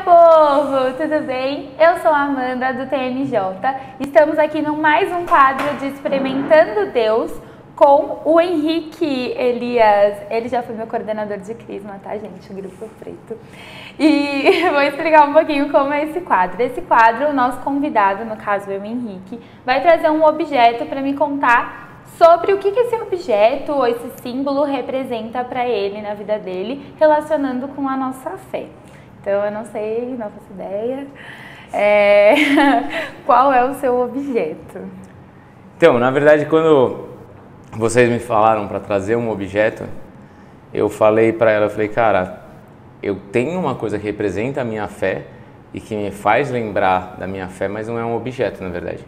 povo, tudo bem? Eu sou a Amanda do TMJ. Estamos aqui no mais um quadro de Experimentando Deus com o Henrique Elias. Ele já foi meu coordenador de Crisma, tá, gente? O Grupo Preto. E vou explicar um pouquinho como é esse quadro. Esse quadro, o nosso convidado, no caso eu, Henrique, vai trazer um objeto para me contar sobre o que esse objeto ou esse símbolo representa para ele na vida dele, relacionando com a nossa fé. Então eu não sei, não faço ideia. Qual é o seu objeto? Então, na verdade, quando vocês me falaram para trazer um objeto, eu falei para ela, eu falei, cara, eu tenho uma coisa que representa a minha fé e que me faz lembrar da minha fé, mas não é um objeto, na verdade.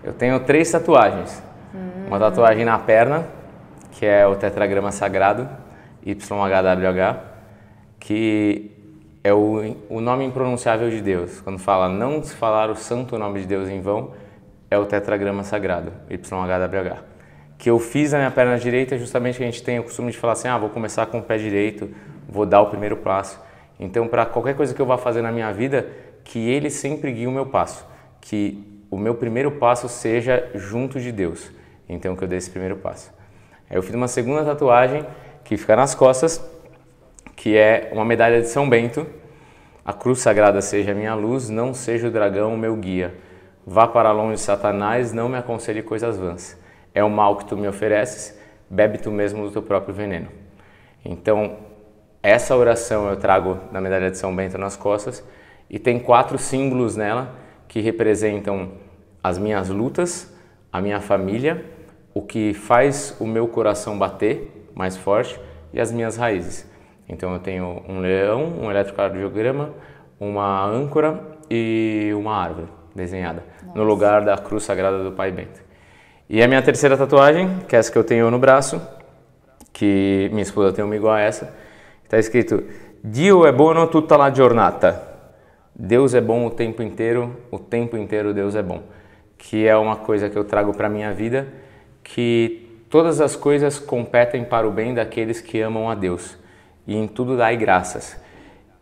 Eu tenho 3 tatuagens. Uma tatuagem na perna, que é o tetragrama sagrado, YHWH, que é o nome impronunciável de Deus. Quando fala não se falar o santo nome de Deus em vão, é o tetragrama sagrado, YHWH. Que eu fiz na minha perna direita justamente que a gente tem o costume de falar assim, vou começar com o pé direito, vou dar o primeiro passo. Então, para qualquer coisa que eu vá fazer na minha vida, que ele sempre guie o meu passo. Que o meu primeiro passo seja junto de Deus. Então, que eu dei esse primeiro passo. Aí eu fiz uma segunda tatuagem que fica nas costas, que é uma medalha de São Bento. A cruz sagrada seja a minha luz, não seja o dragão o meu guia. Vá para longe, Satanás, não me aconselhe coisas vãs. É o mal que tu me ofereces, bebe tu mesmo do teu próprio veneno. Então, essa oração eu trago na medalha de São Bento nas costas e tem 4 símbolos nela que representam as minhas lutas, a minha família, o que faz o meu coração bater mais forte e as minhas raízes. Então eu tenho um leão, um eletrocardiograma, uma âncora e uma árvore desenhada no lugar da cruz sagrada do Pai Bento. E a minha terceira tatuagem, que é essa que eu tenho no braço, que minha esposa tem uma igual a essa, está escrito Dio è buono tutta la giornata. Deus é bom o tempo inteiro Deus é bom. Que é uma coisa que eu trago para a minha vida, que todas as coisas competem para o bem daqueles que amam a Deus. E em tudo dai graças.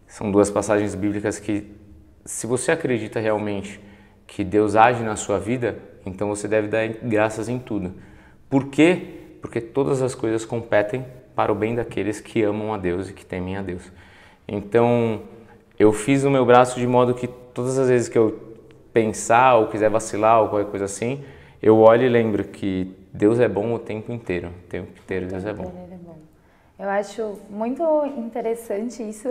São 2 passagens bíblicas que, se você acredita realmente que Deus age na sua vida, então você deve dar graças em tudo. Por quê? Porque todas as coisas competem para o bem daqueles que amam a Deus e que temem a Deus. Então, eu fiz no meu braço de modo que todas as vezes que eu pensar ou quiser vacilar ou qualquer coisa assim, eu olho e lembro que Deus é bom o tempo inteiro. O tempo inteiro Deus é bom. Eu acho muito interessante isso.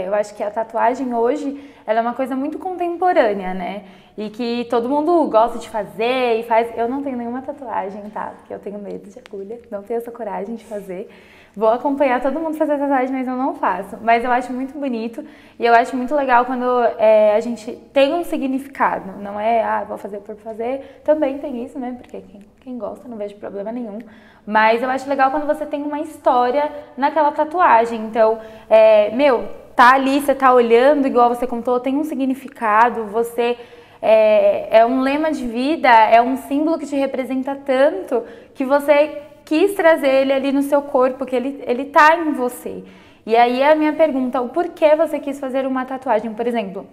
Eu acho que a tatuagem hoje ela é uma coisa muito contemporânea, né? E que todo mundo gosta de fazer e faz. Eu não tenho nenhuma tatuagem, tá? Porque eu tenho medo de agulha, não tenho essa coragem de fazer. Vou acompanhar todo mundo fazer tatuagem, mas eu não faço. Mas eu acho muito bonito e eu acho muito legal quando a gente tem um significado. Não é, vou fazer por fazer. Também tem isso, né? Porque quem gosta, não vejo problema nenhum. Mas eu acho legal quando você tem uma história naquela tatuagem. Então, tá ali, você tá olhando, igual você contou, tem um significado, você... É um lema de vida, é um símbolo que te representa tanto que você quis trazer ele ali no seu corpo, que ele tá em você. E aí a minha pergunta, o porquê você quis fazer uma tatuagem? Por exemplo,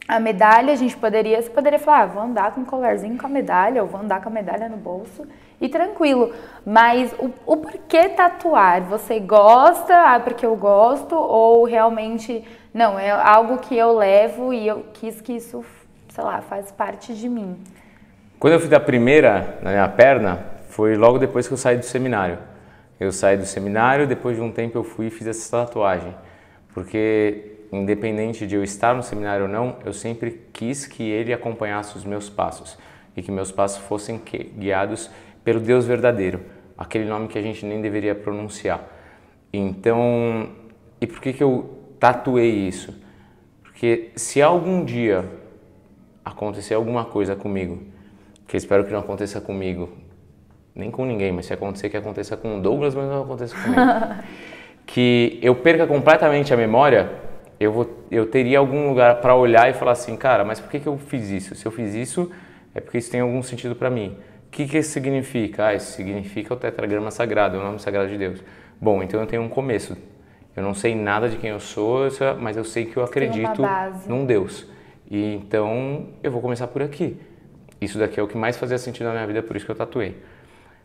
a medalha, você poderia falar, vou andar com um colarzinho com a medalha, ou vou andar com a medalha no bolso e tranquilo. Mas o porquê tatuar? Você gosta, porque eu gosto, ou realmente, não, é algo que eu levo e eu quis que isso, sei lá, faz parte de mim? Quando eu fiz a primeira na minha perna, foi logo depois que eu saí do seminário. Eu saí do seminário, depois de um tempo eu fui e fiz essa tatuagem. Porque, independente de eu estar no seminário ou não, eu sempre quis que ele acompanhasse os meus passos. E que meus passos fossem guiados pelo Deus verdadeiro. Aquele nome que a gente nem deveria pronunciar. Então, e por que eu tatuei isso? Porque se algum dia acontecer alguma coisa comigo, que eu espero que não aconteça comigo, nem com ninguém, mas se acontecer, que aconteça com o Douglas, mas não aconteça comigo. Que eu perca completamente a memória, eu teria algum lugar para olhar e falar assim, cara, mas por que eu fiz isso? Se eu fiz isso, é porque isso tem algum sentido para mim. O que isso significa? Isso significa o tetragrama sagrado, o nome sagrado de Deus. Bom, então eu tenho um começo. Eu não sei nada de quem eu sou, mas eu sei que eu acredito num Deus. E então eu vou começar por aqui. Isso daqui é o que mais fazia sentido na minha vida, por isso que eu tatuei.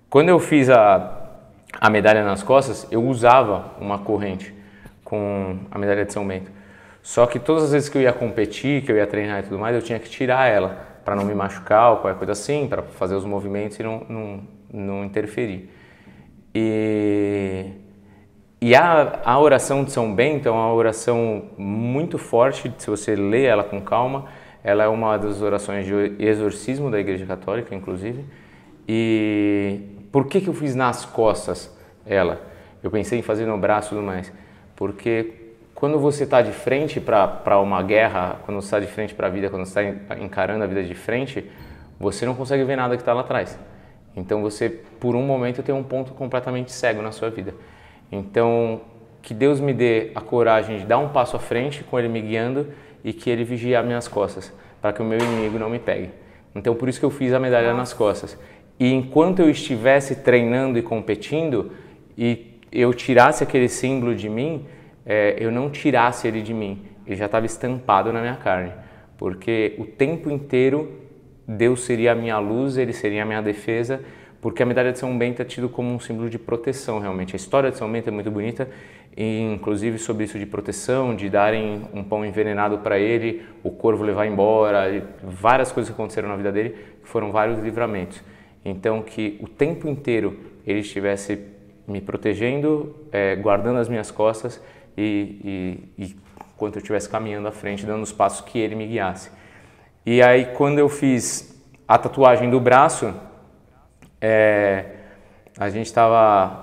Quando eu fiz a medalha nas costas, eu usava uma corrente com a medalha de São Bento. Só que todas as vezes que eu ia competir, que eu ia treinar e tudo mais, eu tinha que tirar ela para não me machucar ou qualquer coisa assim, para fazer os movimentos e não interferir. E a oração de São Bento é uma oração muito forte, se você lê ela com calma. Ela é uma das orações de exorcismo da Igreja Católica, inclusive. E por que eu fiz nas costas ela? Eu pensei em fazer no braço e tudo mais. Porque quando você está de frente para uma guerra, quando você está de frente para a vida, quando você está encarando a vida de frente, você não consegue ver nada que está lá atrás. Então você, por um momento, tem um ponto completamente cego na sua vida. Então, que Deus me dê a coragem de dar um passo à frente com Ele me guiando e que Ele vigie as minhas costas, para que o meu inimigo não me pegue. Então, por isso que eu fiz a medalha nas costas. E enquanto eu estivesse treinando e competindo, e eu tirasse aquele símbolo de mim, eu não tirasse ele de mim. Ele já estava estampado na minha carne. Porque o tempo inteiro Deus seria a minha luz, Ele seria a minha defesa, porque a medalha de São Bento é tido como um símbolo de proteção, realmente. A história de São Bento é muito bonita, e inclusive sobre isso de proteção, de darem um pão envenenado para ele, o corvo levar embora, várias coisas que aconteceram na vida dele, que foram vários livramentos. Então, que o tempo inteiro ele estivesse me protegendo, guardando as minhas costas e enquanto eu estivesse caminhando à frente, dando os passos que ele me guiasse. E aí, quando eu fiz a tatuagem do braço, a gente estava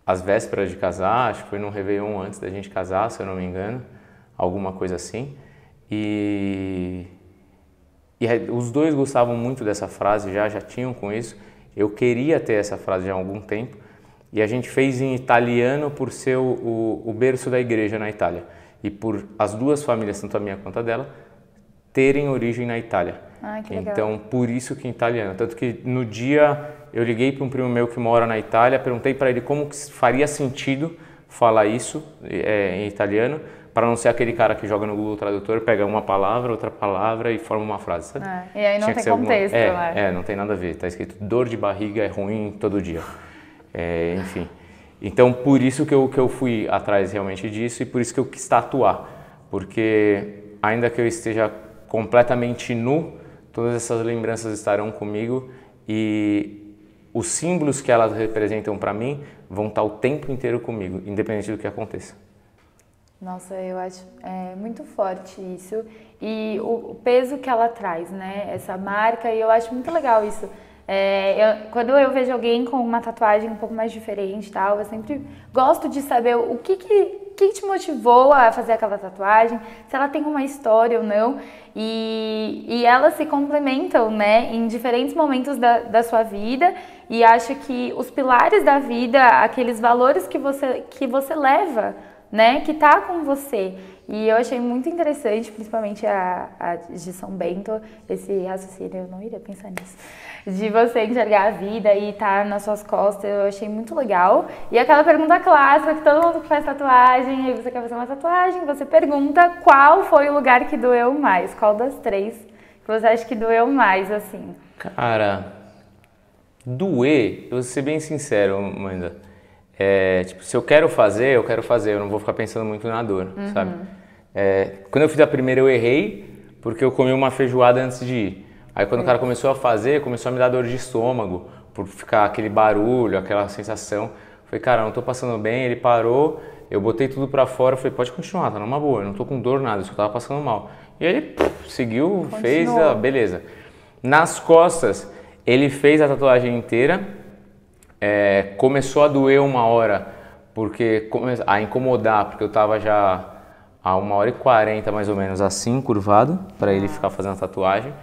às vésperas de casar, acho que foi num Réveillon antes da gente casar, se eu não me engano, alguma coisa assim. E os dois gostavam muito dessa frase, já tinham com isso. Eu queria ter essa frase já há algum tempo. E a gente fez em italiano por ser o berço da igreja na Itália. E por as duas famílias, tanto a minha quanto a dela, terem origem na Itália. Ah, que legal. Então, por isso que em italiano. Tanto que no dia eu liguei para um primo meu que mora na Itália, perguntei para ele como que faria sentido falar isso em italiano, para não ser aquele cara que joga no Google Tradutor, pega uma palavra, outra palavra e forma uma frase, sabe? E aí não tem contexto, né? Não tem nada a ver. Está escrito dor de barriga é ruim todo dia. Enfim. Então, por isso que eu fui atrás realmente disso e por isso que eu quis tatuar. Porque ainda que eu esteja completamente nu, todas essas lembranças estarão comigo e os símbolos que elas representam para mim vão estar o tempo inteiro comigo, independente do que aconteça. Nossa, eu acho muito forte isso e o peso que ela traz, né? Essa marca, e eu acho muito legal isso. Quando eu vejo alguém com uma tatuagem um pouco mais diferente e tal, eu sempre gosto de saber o que te motivou a fazer aquela tatuagem, se ela tem uma história ou não, e elas se complementam, né, em diferentes momentos da sua vida, e acho que os pilares da vida, aqueles valores que você leva, né, que tá com você. E eu achei muito interessante, principalmente a de São Bento, esse raciocínio, eu não iria pensar nisso, de você enxergar a vida e estar nas suas costas, eu achei muito legal. E aquela pergunta clássica que todo mundo que faz tatuagem, aí você quer fazer uma tatuagem, você pergunta qual foi o lugar que doeu mais, qual das três que você acha que doeu mais, assim? Cara, doer, eu vou ser bem sincero, Amanda. Tipo, se eu quero fazer, eu não vou ficar pensando muito na dor, sabe? Quando eu fiz a primeira eu errei, porque eu comi uma feijoada antes de ir. Aí quando o cara começou a fazer, começou a me dar dor de estômago, por ficar aquele barulho, aquela sensação. Falei, cara, eu não tô passando bem, ele parou, eu botei tudo pra fora, falei, pode continuar, tá numa boa, eu não tô com dor nada, eu só tava passando mal. E aí ele seguiu, fez, beleza. Nas costas, ele fez a tatuagem inteira. Começou a doer uma hora, a incomodar, porque eu tava já a 1h40 mais ou menos assim, curvado, para ele ficar fazendo a tatuagem.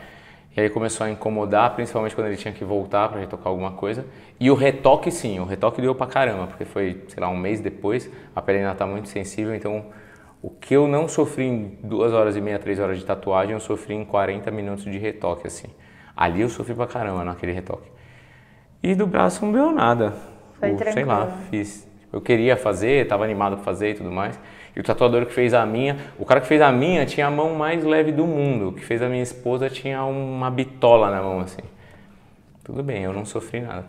E aí começou a incomodar, principalmente quando ele tinha que voltar para retocar alguma coisa. E o retoque sim, o retoque doeu pra caramba, porque foi, sei lá, um mês depois, a pele ainda tá muito sensível, então o que eu não sofri em 2h30, 3 horas de tatuagem, eu sofri em 40 minutos de retoque, assim. Ali eu sofri pra caramba naquele retoque. E do braço não deu nada. Foi tranquilo. Sei lá, fiz eu queria fazer, estava animado para fazer e tudo mais. E o tatuador que fez a minha, o cara que fez a minha tinha a mão mais leve do mundo. O que fez a minha esposa tinha uma bitola na mão, assim. Tudo bem, eu não sofri nada.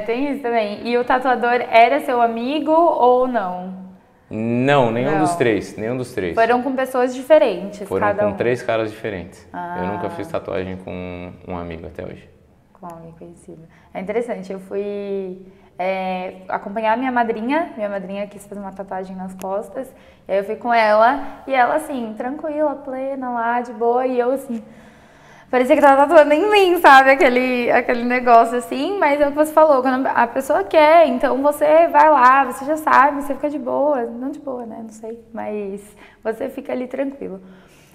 Tem isso também. E o tatuador era seu amigo ou não? Não, nenhum dos três, nenhum dos três. Foram com pessoas diferentes, Foram cada com um. 3 caras diferentes. Ah. Eu nunca fiz tatuagem com um amigo até hoje. Com alguém conhecido. É interessante, eu fui acompanhar minha madrinha quis fazer uma tatuagem nas costas, e aí eu fui com ela, e ela assim, tranquila, plena lá, de boa, e eu assim, parecia que tava tatuando em mim, sabe, aquele negócio assim, mas é o que você falou, quando a pessoa quer, então você vai lá, você já sabe, você fica de boa, não de boa, né, não sei, mas você fica ali tranquilo.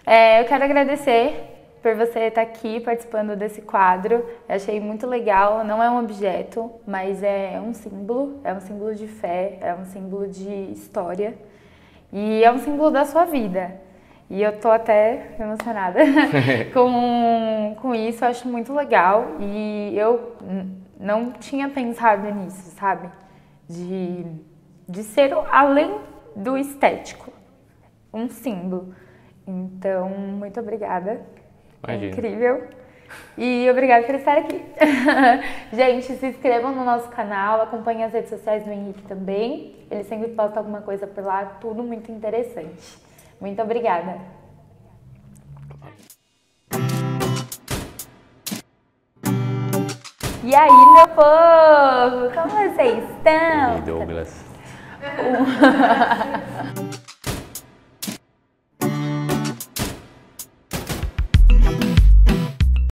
Eu quero agradecer por você estar aqui participando desse quadro. Eu achei muito legal, não é um objeto, mas é um símbolo de fé, é um símbolo de história e é um símbolo da sua vida. E eu tô até emocionada com isso, eu acho muito legal e eu não tinha pensado nisso, sabe? De ser além do estético, um símbolo. Então, muito obrigada. Imagina. É incrível. E obrigada por estar aqui. Gente, se inscrevam no nosso canal, acompanhem as redes sociais do Henrique também. Ele sempre posta alguma coisa por lá, tudo muito interessante. Muito obrigada. E aí, meu povo? Como vocês estão? E Douglas.